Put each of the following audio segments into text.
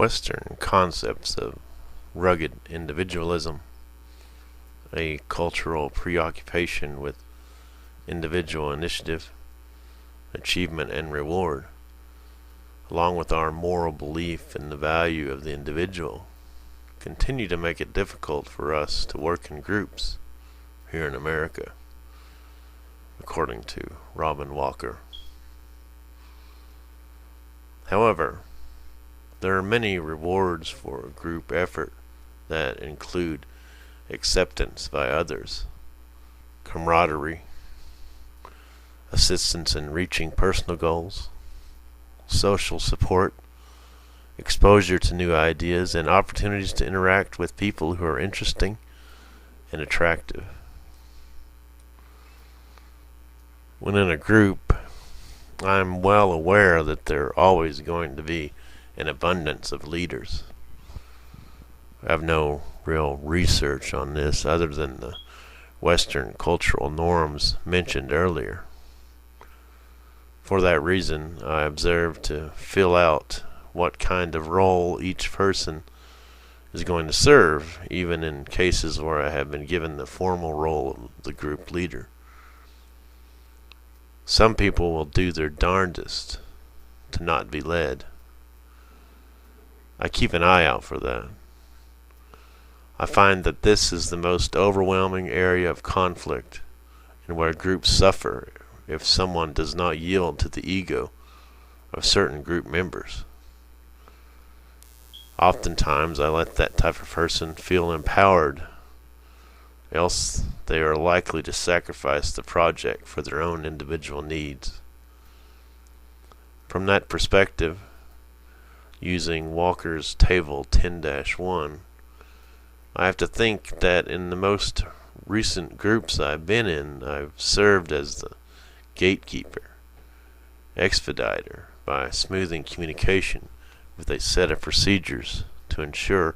Western concepts of rugged individualism, a cultural preoccupation with individual initiative, achievement, and reward, along with our moral belief in the value of the individual, continue to make it difficult for us to work in groups here in America, according to Robyn Walker. However, there are many rewards for group effort that include acceptance by others, camaraderie, assistance in reaching personal goals, social support, exposure to new ideas, and opportunities to interact with people who are interesting and attractive. When in a group, I'm well aware that there are always going to be an abundance of leaders. I have no real research on this other than the Western cultural norms mentioned earlier. For that reason, I observe to fill out what kind of role each person is going to serve, even in cases where I have been given the formal role of the group leader. Some people will do their darndest to not be led. I keep an eye out for that. I find that this is the most overwhelming area of conflict, and where groups suffer if someone does not yield to the ego of certain group members. Oftentimes I let that type of person feel empowered, else they are likely to sacrifice the project for their own individual needs. From that perspective, using Walker's Table 10-1, I have to think that in the most recent groups I've been in, I've served as the gatekeeper, expediter, by smoothing communication with a set of procedures to ensure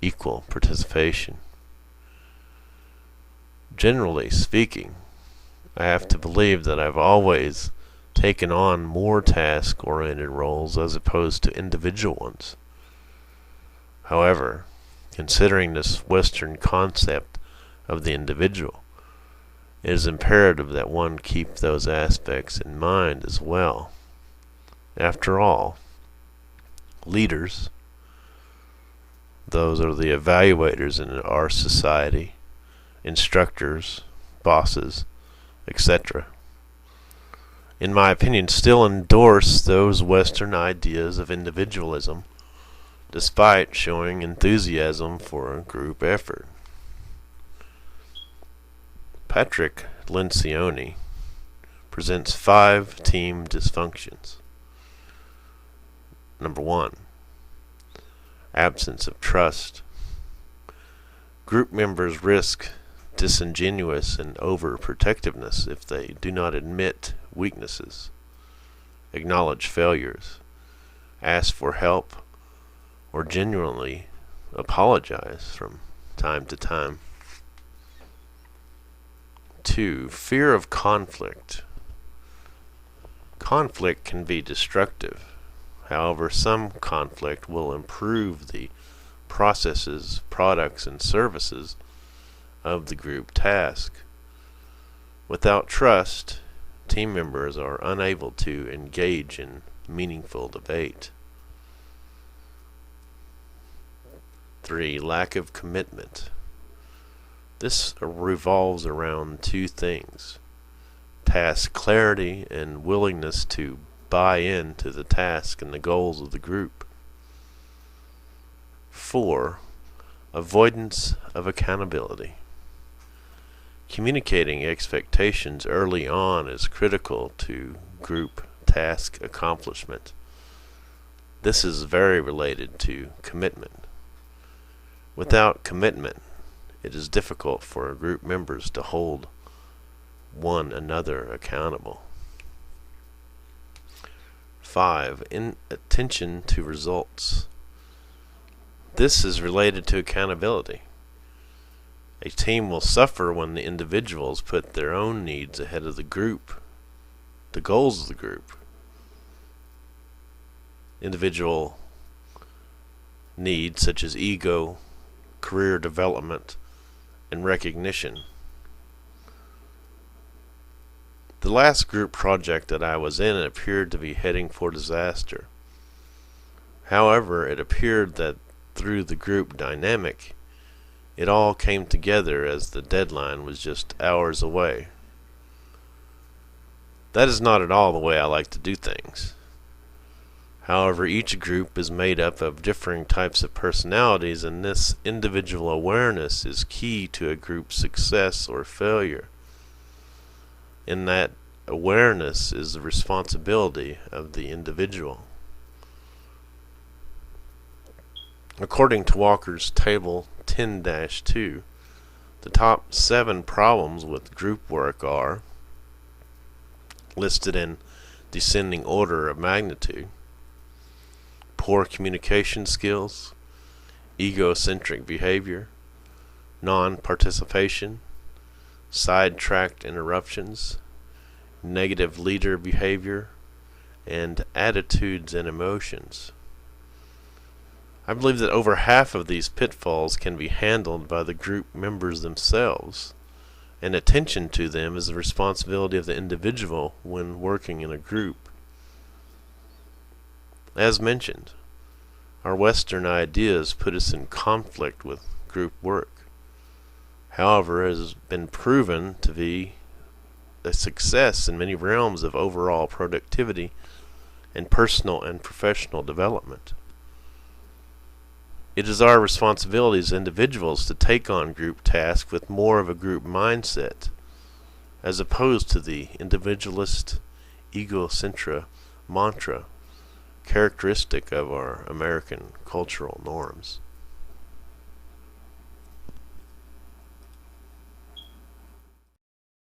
equal participation. Generally speaking, I have to believe that I've always taken on more task-oriented roles as opposed to individual ones. However, considering this Western concept of the individual, it is imperative that one keep those aspects in mind as well. After all, leaders, those are the evaluators in our society, instructors, bosses, etc., in my opinion, still endorse those Western ideas of individualism, despite showing enthusiasm for a group effort. Patrick Lencioni presents 5 team dysfunctions. Number 1, absence of trust. Group members risk disingenuous and overprotectiveness if they do not admit weaknesses, acknowledge failures, ask for help, or genuinely apologize from time to time. 2, fear of conflict. Conflict can be destructive. However, some conflict will improve the processes, products, and services of the group task. Without trust, team members are unable to engage in meaningful debate. 3, lack of commitment. This revolves around 2 things: task clarity and willingness to buy into the task and the goals of the group. 4, avoidance of accountability. Communicating expectations early on is critical to group task accomplishment. This is very related to commitment. Without commitment, it is difficult for group members to hold one another accountable. 5, inattention to results. This is related to accountability. A team will suffer when the individuals put their own needs ahead of the group, the goals of the group. Individual needs such as ego, career development, and recognition. The last group project that I was in appeared to be heading for disaster. However, it appeared that through the group dynamic, it all came together as the deadline was just hours away. That is not at all the way I like to do things. However, each group is made up of differing types of personalities, and this individual awareness is key to a group's success or failure. In that awareness is the responsibility of the individual. According to Walker's Table 10-2, the top 7 problems with group work are listed in descending order of magnitude: poor communication skills, egocentric behavior, non-participation, sidetracked interruptions, negative leader behavior, and attitudes and emotions. I believe that over half of these pitfalls can be handled by the group members themselves, and attention to them is the responsibility of the individual when working in a group. As mentioned, our Western ideas put us in conflict with group work. However, it has been proven to be a success in many realms of overall productivity and personal and professional development. It is our responsibility as individuals to take on group tasks with more of a group mindset, as opposed to the individualist, egocentric mantra characteristic of our American cultural norms.